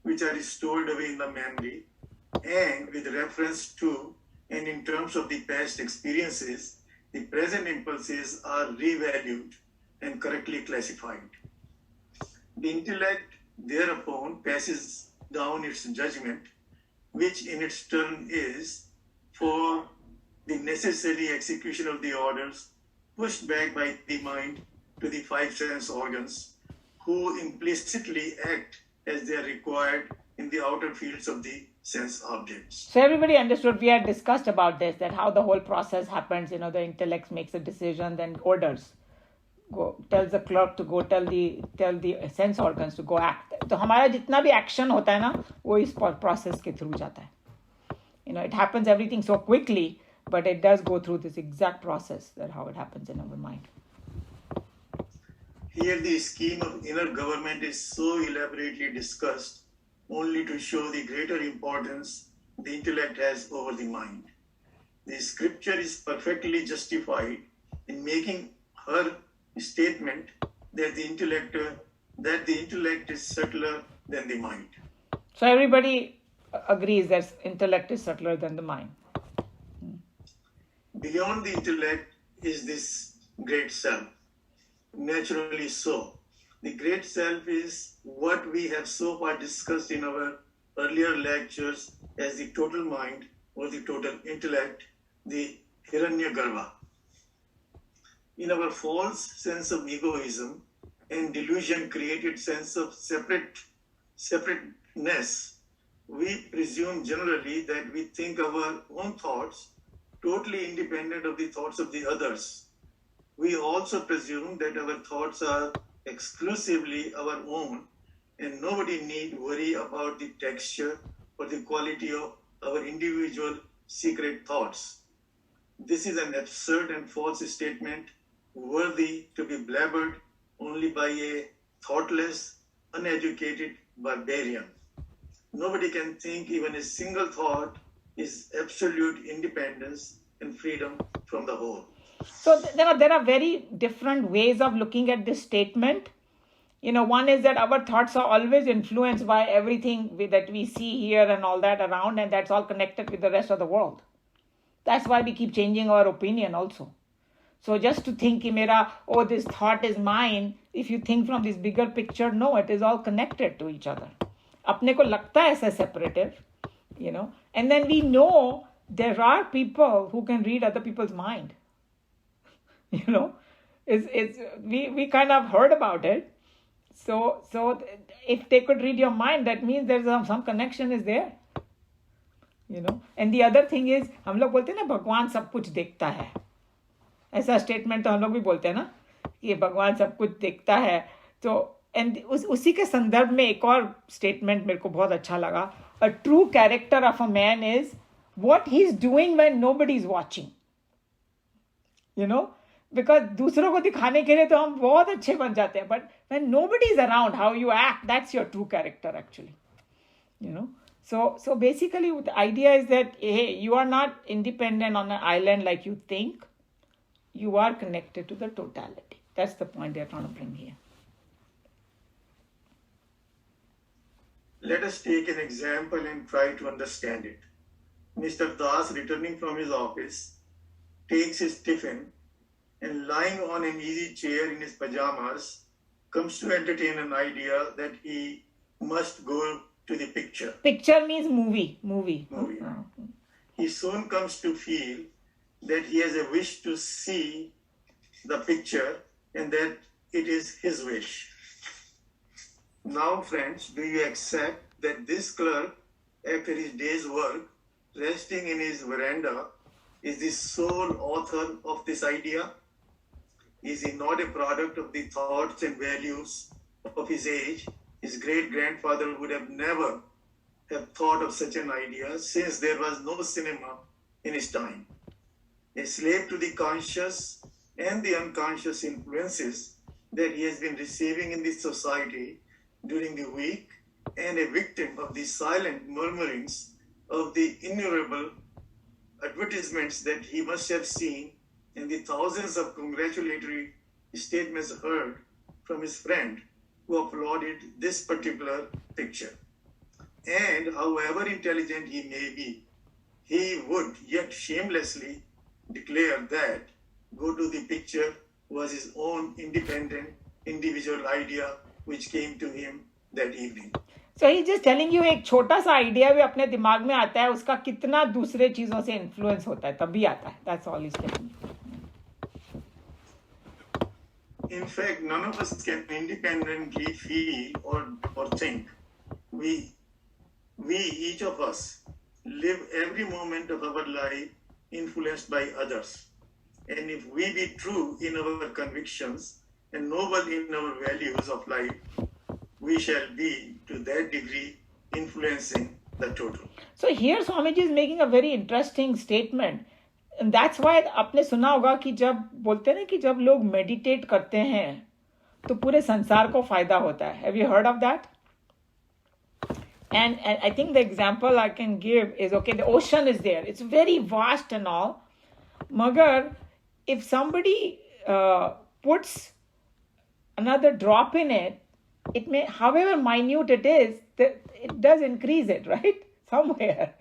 which are stored away in the memory, and with reference to and in terms of the past experiences, the present impulses are revalued and correctly classified. The intellect thereupon passes down its judgment, which in its turn is, for the necessary execution of the orders, pushed back by the mind to the five sense organs, who implicitly act as they are required in the outer fields of the sense objects. So everybody understood, we had discussed about this, that how the whole process happens, the intellect makes a decision, then orders. Tells the clerk to go tell the sense organs to go act. तो हमारा जितना भी action होता है ना, वो इस process के through जाता है. It happens everything so quickly, but it does go through this exact process, that how it happens in our mind. Here the scheme of inner government is so elaborately discussed only to show the greater importance the intellect has over the mind. The scripture is perfectly justified in making her statement that the intellect is subtler than the mind. So everybody agrees that intellect is subtler than the mind. Beyond the intellect is this great self. Naturally so. The great self is what we have so far discussed in our earlier lectures as the total mind or the total intellect, the Hiranyagarbha. In our false sense of egoism and delusion created sense of separateness, we presume generally that we think our own thoughts totally independent of the thoughts of the others. We also presume that our thoughts are exclusively our own and nobody need worry about the texture or the quality of our individual secret thoughts. This is an absurd and false statement worthy to be blabbered only by a thoughtless, uneducated barbarian. Nobody can think even a single thought is absolute independence and freedom from the whole. So there are very different ways of looking at this statement. One is that our thoughts are always influenced by everything that we see here and all that around, and that's all connected with the rest of the world. That's why we keep changing our opinion also. So just to think, this thought is mine, if you think from this bigger picture, no, it is all connected to each other. अपने को लगता है ऐसा separative, and then we know there are people who can read other people's mind. We kind of heard about it. So if they could read your mind, that means there's some connection is there. And the other thing is, हम लोग बोलते हैं ना भगवान सब कुछ देखता है. ऐसा स्टेटमेंट तो हम लोग भी बोलते हैं ना कि भगवान सब कुछ देखता है. तो उसी के संदर्भ में एक और स्टेटमेंट मेरे को बहुत अच्छा लगा. A true character of a man is what he's doing when nobody is watching. Because दूसरों को दिखाने के लिए तो हम बहुत अच्छे बन जाते हैं, but when nobody is around, how you act, that's your true character actually. So basically the idea is that, hey, you are not independent on an island like you think. You are connected to the totality. That's the point they're trying to bring here. Let us take an example and try to understand it. Mr. Das, returning from his office, takes his tiffin and lying on an easy chair in his pajamas, comes to entertain an idea that he must go to the picture. Picture means movie. He soon comes to feel that he has a wish to see the picture and that it is his wish. Now, friends, do you accept that this clerk, after his day's work, resting in his veranda, is the sole author of this idea? Is he not a product of the thoughts and values of his age? His great-grandfather would have never have thought of such an idea since there was no cinema in his time. A slave to the conscious and the unconscious influences that he has been receiving in this society during the week, and a victim of the silent murmurings of the innumerable advertisements that he must have seen and the thousands of congratulatory statements heard from his friend who applauded this particular picture. And however intelligent he may be, he would yet shamelessly declare that go to the picture was his own independent, individual idea which came to him that evening. So he's just telling you एक छोटा सा idea भी अपने दिमाग में आता है, उसका कितना दूसरे चीजों से इन्फ्लुएंस होता है तभी आता है. That's all he's telling you. In fact, none of us can independently feel or think. We, each of us, live every moment of our life influenced by others. And if we be true in our convictions and noble in our values of life, we shall be to that degree influencing the total. So here Swamiji is making a very interesting statement. And that's why आपने सुना होगा कि जब बोलते हैं ना कि जब लोग मेडिटेट करते हैं तो पूरे संसार को फायदा होता है. Have you heard of that? And I think the example I can give is, okay, the ocean is there. It's very vast and all. Magar, if somebody puts another drop in it, it may, however minute it is, it does increase it, right? Somewhere.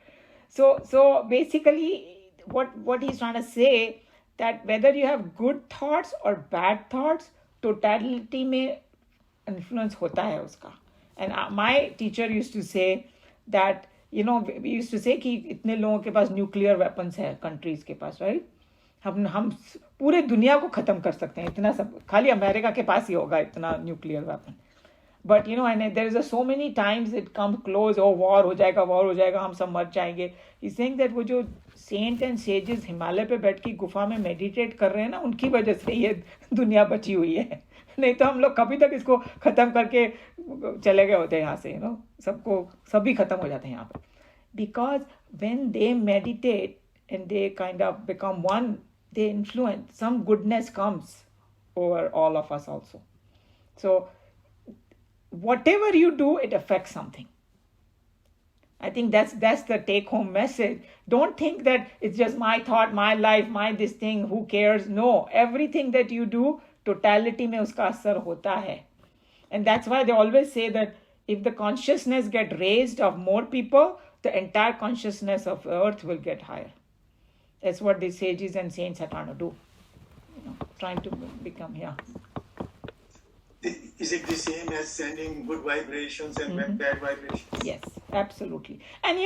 So basically, what he's trying to say, that whether you have good thoughts or bad thoughts, totality में influence होता है उसका. And my teacher used to say that, we used to say कि इतने लोगों के पास nuclear weapons है countries के पास, right? हम पूरे दुनिया को खत्म कर सकते हैं, इतना सब खाली अमेरिका के पास ही होगा इतना nuclear weapon. But and there is so many times it comes close, war हो जाएगा, हम सब मर जाएंगे. He's saying that वो जो saint and sages हिमालय पे बैठ के गुफा में meditate कर रहे हैं ना, उनकी वजह से ये दुनिया बची हुई है. नहीं तो हम लोग कभी तक इसको खत्म करके चले गए होते हैं यहाँ से, सभी खत्म हो जाते हैं यहाँ पे. Because when they meditate and they kind of become one, they influence, some goodness comes over all of us also. So whatever you do, it affects something. I think that's the take-home message. Don't think that it's just my thought, my life, my this thing, who cares? No, everything that you do, totality में उसका असर होता है. And that's why they always say that if the consciousness get raised of more people, the entire consciousness of earth will get higher. That's what the sages and saints are trying to do. Trying to become, Is it the same as sending good vibrations and bad vibrations? Yes, absolutely. And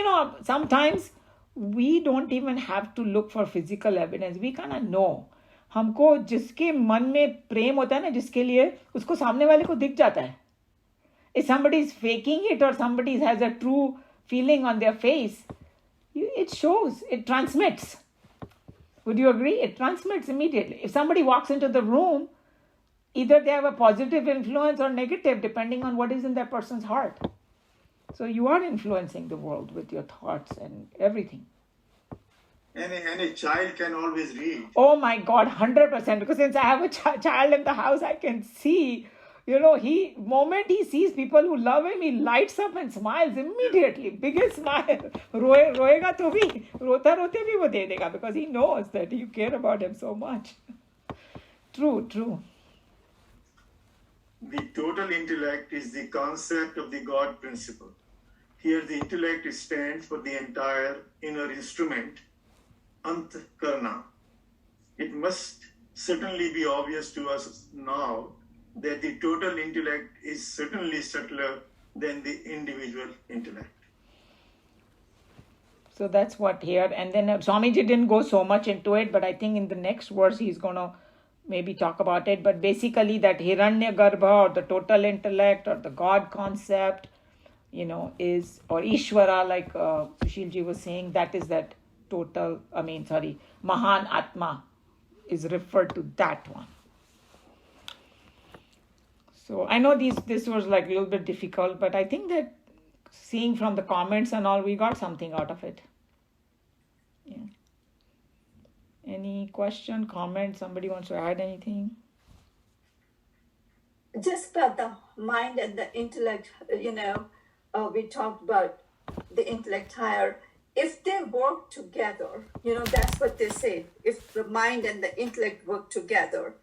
sometimes we don't even have to look for physical evidence. We kind of know. हमको जिसके मन में प्रेम होता है ना, जिसके लिए, उसको सामने वाले को दिख जाता है. If somebody is faking it or somebody has a true feeling on their face, it shows, it transmits. Would you agree? It transmits immediately. If somebody walks into the room, either they have a positive influence or negative, depending on what is in that person's heart. So you are influencing the world with your thoughts and everything. And a child can always read. Oh my God, 100%. Because since I have a child in the house, I can see, moment he sees people who love him, he lights up and smiles immediately. Biggest smile. रोएगा तो भी, रोते भी वो दे देगा, because he knows that you care about him so much. True. The total intellect is the concept of the God principle. Here the intellect stands for the entire inner instrument, Antkarna. It must certainly be obvious to us now that the total intellect is certainly subtler than the individual intellect. So that's what here. And then Swamiji didn't go so much into it, but I think in the next verse he's going to maybe talk about it. But basically that Hiranyagarbha, or the total intellect, or the God concept, is, or Ishvara, like Sushilji was saying, that is that Mahan Atma is referred to that one. So I know this was like a little bit difficult, but I think that seeing from the comments and all, we got something out of it. Yeah. Any question, comment? Somebody wants to add anything? Just about the mind and the intellect, we talked about the intellect higher. If they work together, that's what they say. If the mind and the intellect work together,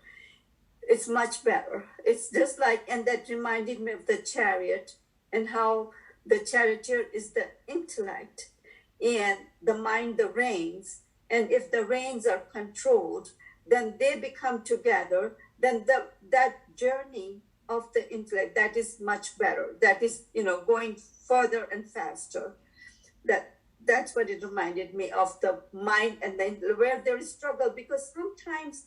it's much better. It's just like, and that reminded me of the chariot and how the charioteer is the intellect, and the mind the reins. And if the reins are controlled, then they become together. Then that journey of the intellect, that is much better. That is, going further and faster. That's what it reminded me of, the mind, and then where there is struggle, because sometimes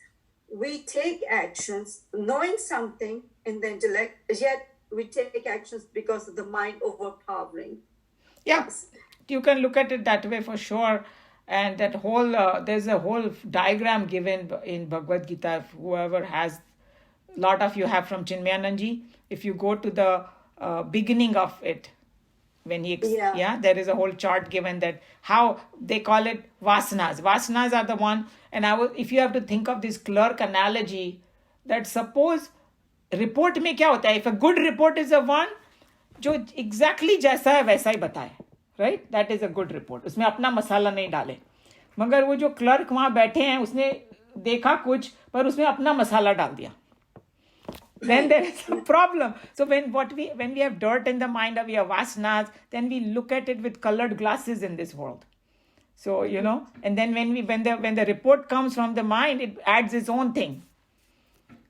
we take actions knowing something in the intellect, yet we take actions because of the mind overpowering. Yeah, Yes. you can look at it that way for sure. And that whole, there's a whole diagram given in Bhagavad Gita. If whoever has, a lot of you have from Chinmayananji. If you go to the beginning of it, when he, Yeah. there is a whole chart given that how they call it vasanas. Vasanas are the one, and if you have to think of this clerk analogy, that suppose report में क्या होता है? If a good report is a one, जो exactly जैसा है वैसा ही बताए, right? That is a good report. उसमें अपना मसाला नहीं डाले. मगर वो जो क्लर्क वहाँ बैठे हैं, उसने देखा कुछ, पर उसमें अपना मसाला डाल दिया. Then there is a problem. So when we have dirt in the mind, or we have vasanas, then we look at it with colored glasses in this world. So and then when the report comes from the mind, it adds its own thing.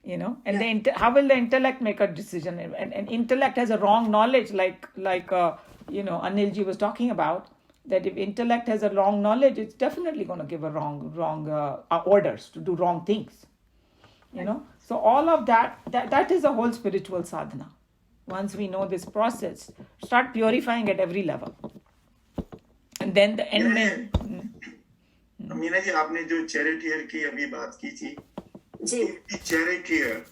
And how will the intellect make a decision? And intellect has a wrong knowledge, like Anilji was talking about. That if intellect has a wrong knowledge, it's definitely going to give a wrong orders to do wrong things. So all of that is a whole spiritual sadhana. Once we know this process, start purifying at every level, and then the end में. मीना जी, आपने जो charioteer की अभी बात की थी, जी. if the charioteer,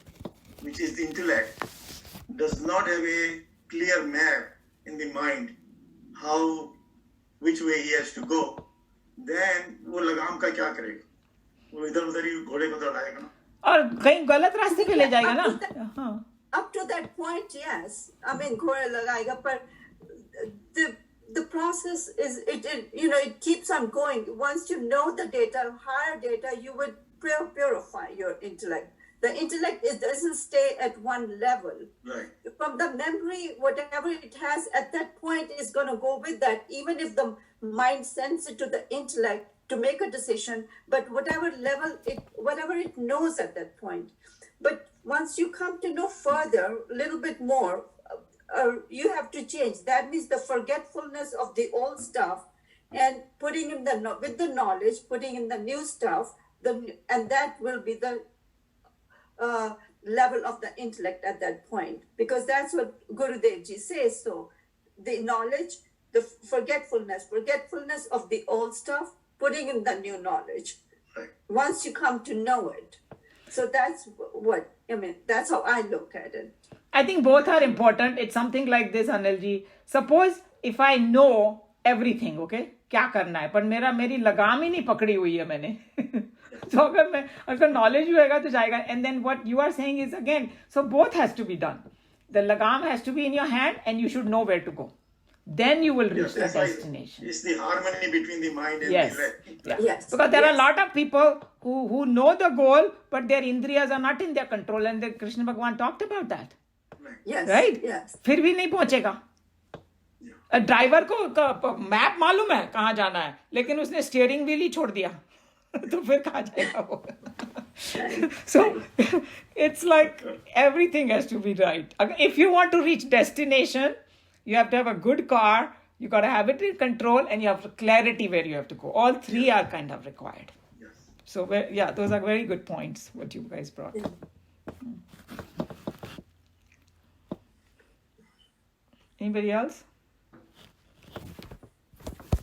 which is the intellect, does not have a clear map in the mind which way he has to go, then वो लगाम का क्या करेगा? वो इधर-उधर ही घोड़े को दौड़ाएगा ना? और कहीं गलत रास्ते पे ले जाएगा ना. हाँ. Up to that point, yes. I mean, घोड़े लगाएगा, but the process is it keeps on going. Once you know the data, higher data, you would purify your intellect. The intellect doesn't stay at one level. Right. From the memory, whatever it has at that point is going to go with that, even if the mind sends it to the intellect to make a decision, but whatever it knows at that point. But once you come to know further, a little bit more, you have to change. That means the forgetfulness of the old stuff and putting in with the knowledge, putting in the new stuff, and that will be the level of the intellect at that point, because that's what Gurudev Ji says. So the knowledge, the forgetfulness of the old stuff, putting in the new knowledge. Right. Once you come to know it. So that's that's how I look at it. I think both are important. It's something like this, Anilji. Suppose if I know everything, okay, क्या करना है, पर मेरी लगाम ही नहीं पकड़ी हुई है मैंने. तो अगर knowledge होएगा तो जाएगा. And then what you are saying is, again, so both has to be done. The lagam has to be in your hand, and you should know where to go. Then you will reach the destination. It's the harmony between the mind and Yes. the intellect. Yes. Because there are a lot of people who know the goal, but their indriyas are not in their control, and the Krishna Bhagwan talked about that. Yes. Right? Yes. फिर भी नहीं पहुंचेगा. Driver को map मालूम है कहाँ जाना है, लेकिन उसने स्टीयरिंग व्हील ही छोड़ दिया, तो फिर कहाँ जाएगा वो? So it's like everything has to be right. If you want to reach destination, you have to have a good car, you got to have it in control, and you have clarity where you have to go. All three are kind of required. Yes. So those are very good points what you guys brought. Anybody else?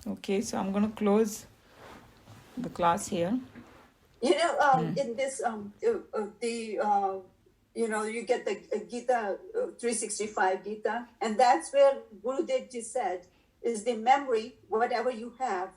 Okay, so I'm going to close the class here. In this, you get the Gita, 365 Gita, and that's where Gurudev Ji said, is the memory, whatever you have,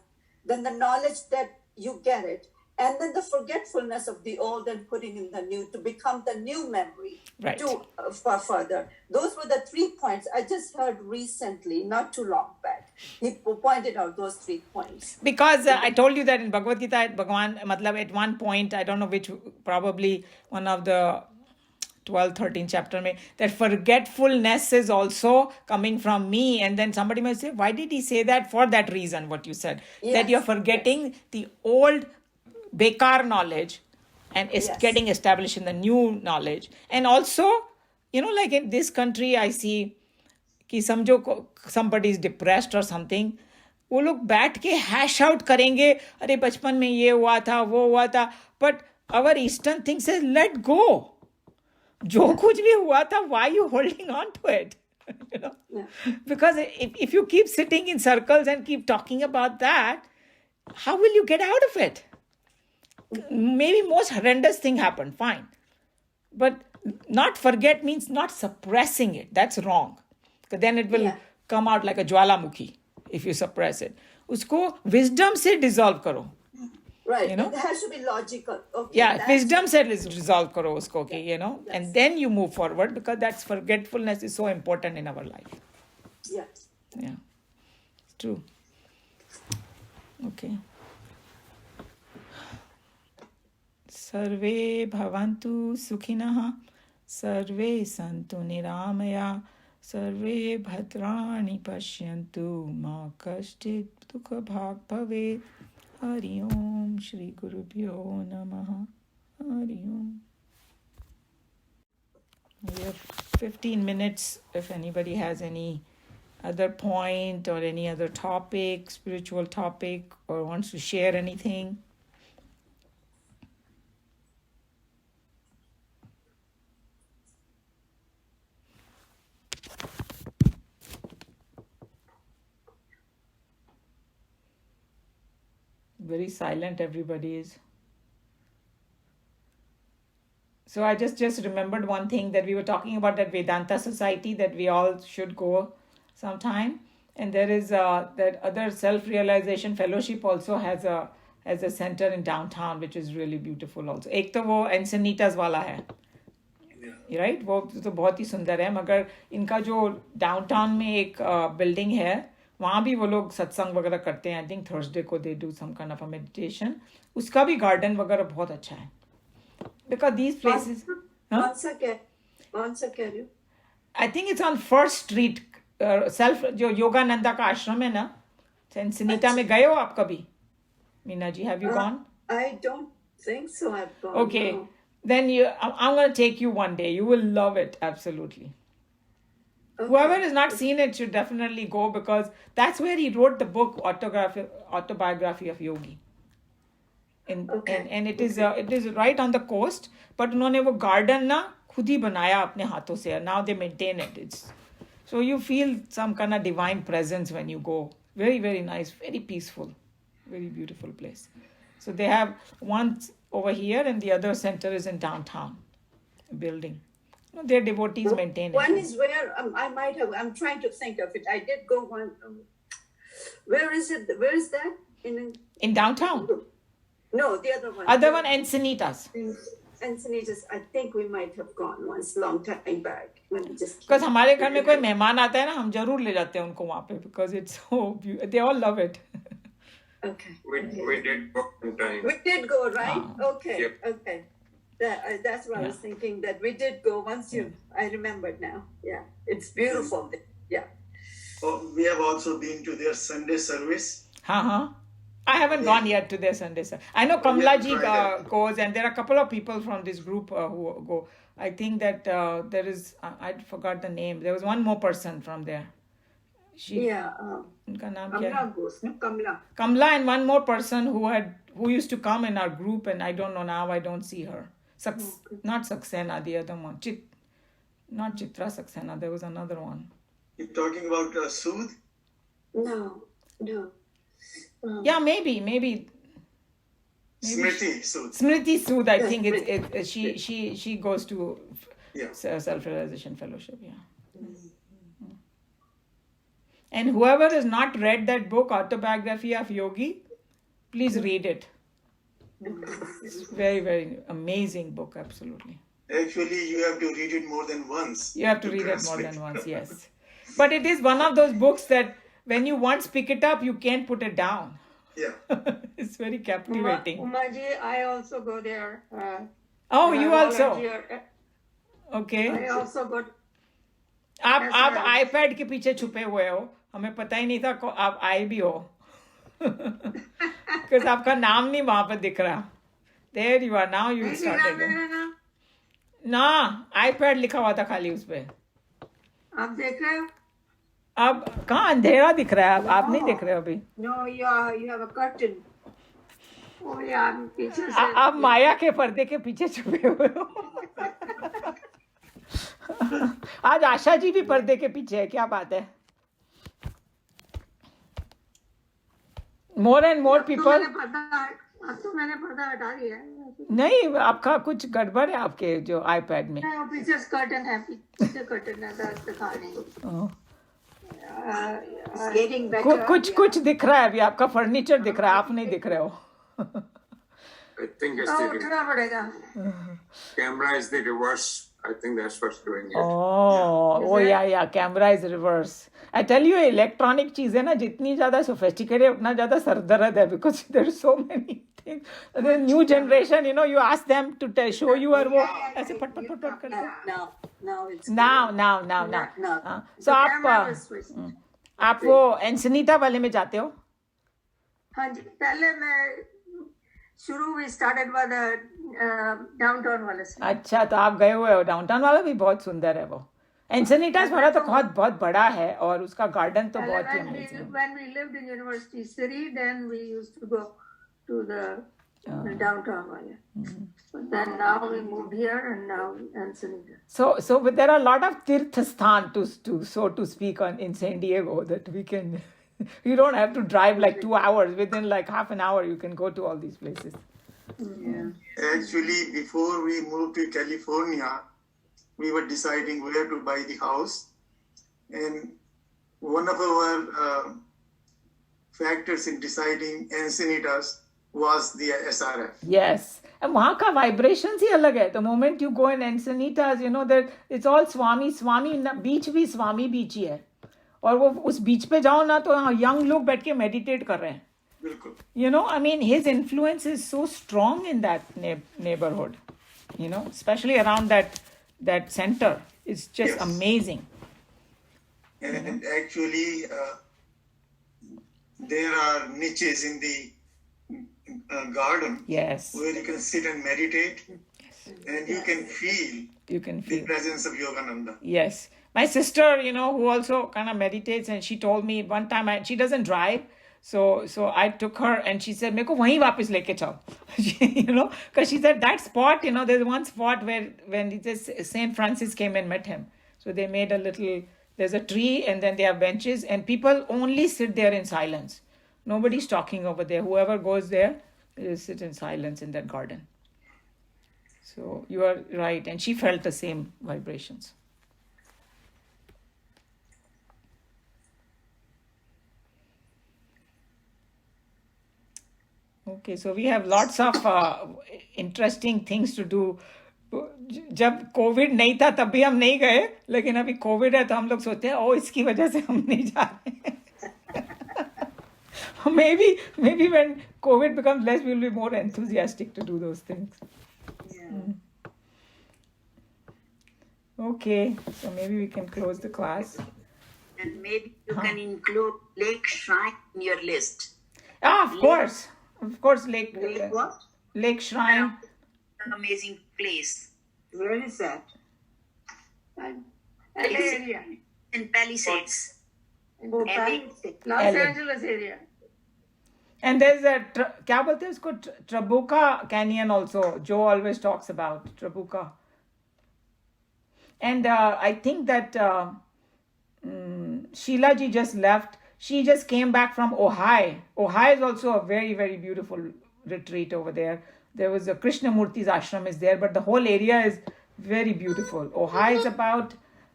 then the knowledge that you get it, and then the forgetfulness of the old and putting in the new to become the new memory. Right. To further. Those were the 3 points I just heard recently, not too long back. He pointed out those 3 points. Because I told you that in Bhagavad Gita, Bhagavan, at one point, I don't know which, probably one of the 12th, 13th chapter mein, that forgetfulness is also coming from me. And then somebody might say, why did he say that? For that reason, what you said, that you're Yes, yes, forgetting the old bekar knowledge and is yes, getting established in the new knowledge. And also, like in this country, I see कि समझो somebody is depressed or something, वो लोग बैठ के hash out करेंगे, अरे बचपन में ये हुआ था, वो हुआ था. But our eastern thing says let go. जो कुछ भी हुआ था, why are you holding on to it? yeah, Because if you keep sitting in circles and keep talking about that, how will you get out of it? Maybe most horrendous thing happened, fine. But not forget means not suppressing it. That's wrong. Because then it will yeah, come out like a jwalamukhi if you suppress it. Usko wisdom se dissolve karo. right. You know? It has to be logical. Okay, Yeah, that's wisdom se resolve karo usko, okay, yes, and then you move forward, because that's forgetfulness is so important in our life. yes. Yeah, it's true. Okay. सर्वे भवन्तु सुखिनः, सर्वे सन्तु निरामया, सर्वे भद्राणि पश्यन्तु, मा कश्चित् दुःखभाग् भवेत्. हरि ओम श्री गुरुभ्यो नमः. हरि ओम. We have 15 minutes if anybody has any other point or any other topic, spiritual topic, or wants to share anything. Very silent everybody is. So I just remembered one thing, that we were talking about, that Vedanta Society that we all should go sometime. And there is that other self-realization fellowship also has a center in downtown, which is really beautiful also. एक तो वो Encinitas वाला है, right? वो तो बहुत ही सुंदर है. मगर इनका जो डाउनटाउन में एक बिल्डिंग है, वहाँ भी वो लोग सत्संग वगैरह करते हैं. आई थिंक थर्सडे को they do some kind of a meditation. उसका भी गार्डन वगैरह बहुत अच्छा है. Because these places, Once again, I think it's on First Street. Self जो योगानंदा का आश्रम है ना, एंसिनिटा में गए हो आप कभी? Meena ji, have you gone? I don't think so. I've gone. Okay, no. then I'm going to take you one day. You will love it, absolutely. Okay. Whoever has not seen it should definitely go, because that's where he wrote the book Autobiography of Yogi. Okay. And it is right on the coast, but उन्होंने वो garden ना खुद ही बनाया अपने हाथों से. Now they maintain it. So you feel some kind of divine presence when you go. Very, very nice, very peaceful, very beautiful place. So they have one over here, and the other center is in downtown building. Their devotees maintain it. One is where I might have. I'm trying to think of it. I did go one. Where is it? Where is that? In downtown. No, the other one. Other one, Encinitas. Encinitas. I think we might have gone once, long time back. Because हमारे घर में कोई मेहमान आता है ना, हम जरूर ले जाते हैं उनको वहाँ पे, because it's so beautiful. They all love it. Okay. We did go sometime. We did go, right? Okay. Yep. Okay. That's what I was thinking, that we did go once. I remembered now. Yeah. It's beautiful. Yeah. Oh, we have also been to their Sunday service. I haven't gone yet to their Sunday service. I know Kamla ji goes, and there are a couple of people from this group who go. I think that there is, I forgot the name. There was one more person from there. उनका नाम क्या है? Kamla and one more person who used to come in our group, and I don't know now. I don't see her. Not Saxena, the other one. Not Chitra Saxena. There was another one. You're talking about Sood? No. Yeah, maybe. Smriti Sood. Smriti Sood, I think she goes to Self-Realization Fellowship. Yeah. Mm-hmm. And whoever has not read that book, Autobiography of Yogi, please read it. It's very, very amazing book, absolutely. Actually, you have to read it more than once. You have to read it more than once, yes. But it is one of those books that when you once pick it up, you can't put it down. Yeah. It's very captivating. Umaji, I also go there. Oh, you also? Okay. I also got आप SRF. IPad के पीछे छुपे हुए हो, हमें पता ही नहीं था आप आए भी हो. Because आपका नाम नहीं वहां पर दिख रहा. There you are. Now you नहीं दिख रहा started. मेरा नाम? ना, आईपैड लिखा हुआ था खाली उस पे. आप देख रहे हो? अब कहाँ अंधेरा दिख रहा है, आप नहीं देख रहे हो अभी. No, you have a curtain. Oh yeah, पीछे से. आप माया के पर्दे के पीछे छुपे हुए हो. आज आशा जी भी पर्दे के पीछे है, क्या बात है. More and more people. अब तो मैंने पर्दा हटा दिया है. नहीं, आपका कुछ गड़बड़ है आपके जो आईपैड में. नहीं, पीछे कर्टन है, पीछे कर्टन है, दस दिखा नहीं. Getting better. कुछ दिख रहा है अभी, आपका फर्नीचर दिख रहा है, आप नहीं दिख रहे हो. I think it's तो the उठना पड़ेगा. camera is the reverse. I think that's what's doing it. Oh yeah, camera is reverse. I tell you, electronic चीजें ना जितनी ज्यादा सोफिस्टिकेटेड उतना ज्यादा सरदर्द है, because there are so many things. The new generation, you ask them to show you और वो ऐसे पट करते. Now it's Now. So आप वो एंसनीटा वाले में जाते हो? हाँ जी, पहले मैं शुरू भी स्टार्टेड विद डाउनटाउन वाले से. अच्छा, तो आप गए हुए हो. डाउनटाउन वाला भी बहुत सुंदर है वो. एंसनीटास वाला तो बहुत बड़ा है और उसका गार्डन तो बहुत ही अमेजिंग है. When we lived in University City, then we used to go to the downtown wale. But then now we moved here and now Encinitas. So there are a lot of tirth sthan to so to speak in San Diego that we can. You don't have to drive like 2 hours. Within like half an hour, you can go to all these places. Yeah. Actually, before we moved to California, we were deciding where to buy the house, and one of our factors in deciding Encinitas was the SRF. Yes, and वहाँ का vibrations ही अलग है. The moment you go in Encinitas, that it's all Swami beach भी Swami beach ही है. और वो उस बीच पे जाओ ना तो यंग लोग बैठ के मेडिटेट कर रहे हैं. बिल्कुल. I mean, his influence is so strong in that neighborhood. Especially around that center. It's just Yes. amazing. And actually, there are niches in the garden Yes. where you can sit and meditate, and you can feel You can the feel. presence of Yogananda. Yes. My sister, who also kind of meditates, and she told me one time she doesn't drive. So I took her and she said, "Meko wahi wapas leke chao." Because she said that spot, there's one spot where when Saint Francis came and met him. So they made there's a tree and then they have benches and people only sit there in silence. Nobody's talking over there. Whoever goes there, they just sit in silence in that garden. So you are right. And she felt the same vibrations. Okay, so we have lots of interesting things to do. जब Covid नहीं था तब भी हम नहीं गए, लेकिन अभी कोविड है तो हम लोग सोचते हैं इसकी वजह से हम नहीं जा रहे. maybe when COVID becomes less, we'll be more enthusiastic to do those things. Yeah. Okay, so maybe we can close the class. And maybe you can include Lake Shrine in your list. Of course, Lake What? Lake Shrine. An amazing place. Where is that? It's area. in Palisades. Oh, LA. Los LA. Angeles area. And there's क्या बोलते हैं उसको, Trabuca Canyon also. Joe always talks about Trabuca. And I think that Sheila ji just left. She just came back from Ojai. Ojai is also a very, very beautiful retreat over there. There was a Krishnamurti's ashram is there, but the whole area is very beautiful. Ojai is about,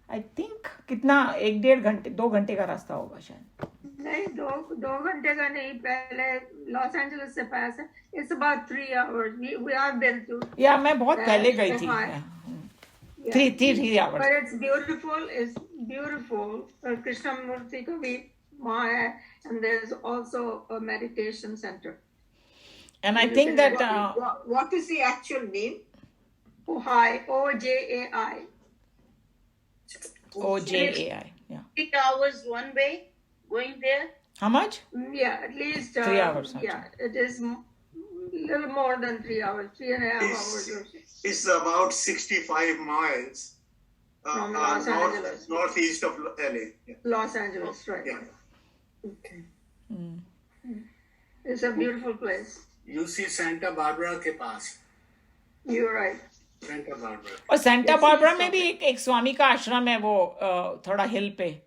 I think, कितना 1-1.5 घंटे 2 घंटे का रास्ता होगा शायद. नहीं, 2 घंटे का नहीं, पहले लॉस एंजलिस से पास है. It's about 3 hours. We have been to. Yeah, मैं बहुत पहले गई थी. Ojai. Yeah. 3 hours. But it's beautiful. It's beautiful. Krishnamurti ka bhi वहाँ है, and there's also a meditation center. And I think that What is the actual name? Ojai, Ojai. OJAI. Yeah. 3 hours one way going there. How much? Yeah, at least 3 hours. Okay. yeah, it is a little more than 3 hours, 3.5 hours It's, or so it's about 65 miles from Los Angeles. northeast of LA. Yeah. Los Angeles, right? Yeah. Okay. It's a beautiful place. UC Santa Barbara के पास. You're right. Santa Barbara. और Santa Yes, Barbara yes, में भी एक स्वामी का आश्रम है वो थोड़ा हिल पे.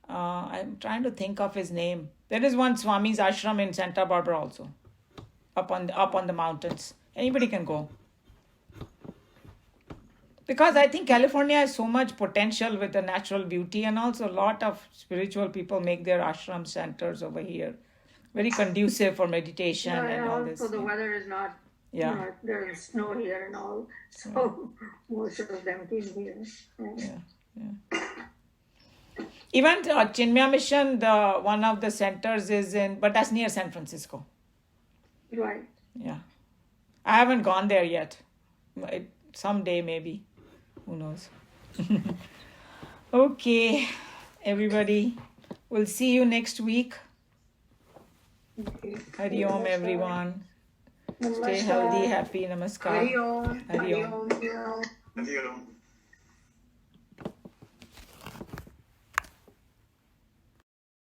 I'm trying to think of his name. There is one Swami's ashram in Santa Barbara also, up on the mountains. Anybody can go. Because I think California has so much potential with the natural beauty, and also a lot of spiritual people make their ashram centers over here. Very conducive for meditation and all this. Also, the weather is not. Yeah. Not, there's snow here and all, so most of them came here. Yeah. Even Chinmaya Mission, one of the centers is but that's near San Francisco. Right. Yeah. I haven't gone there yet. Someday maybe. Who knows? Okay, everybody. We'll see you next week. Okay. Hari Om, everyone. Stay Namaskar. healthy, happy. Namaskar. Hari Om. Hari Om. Hari Om. Hari Om.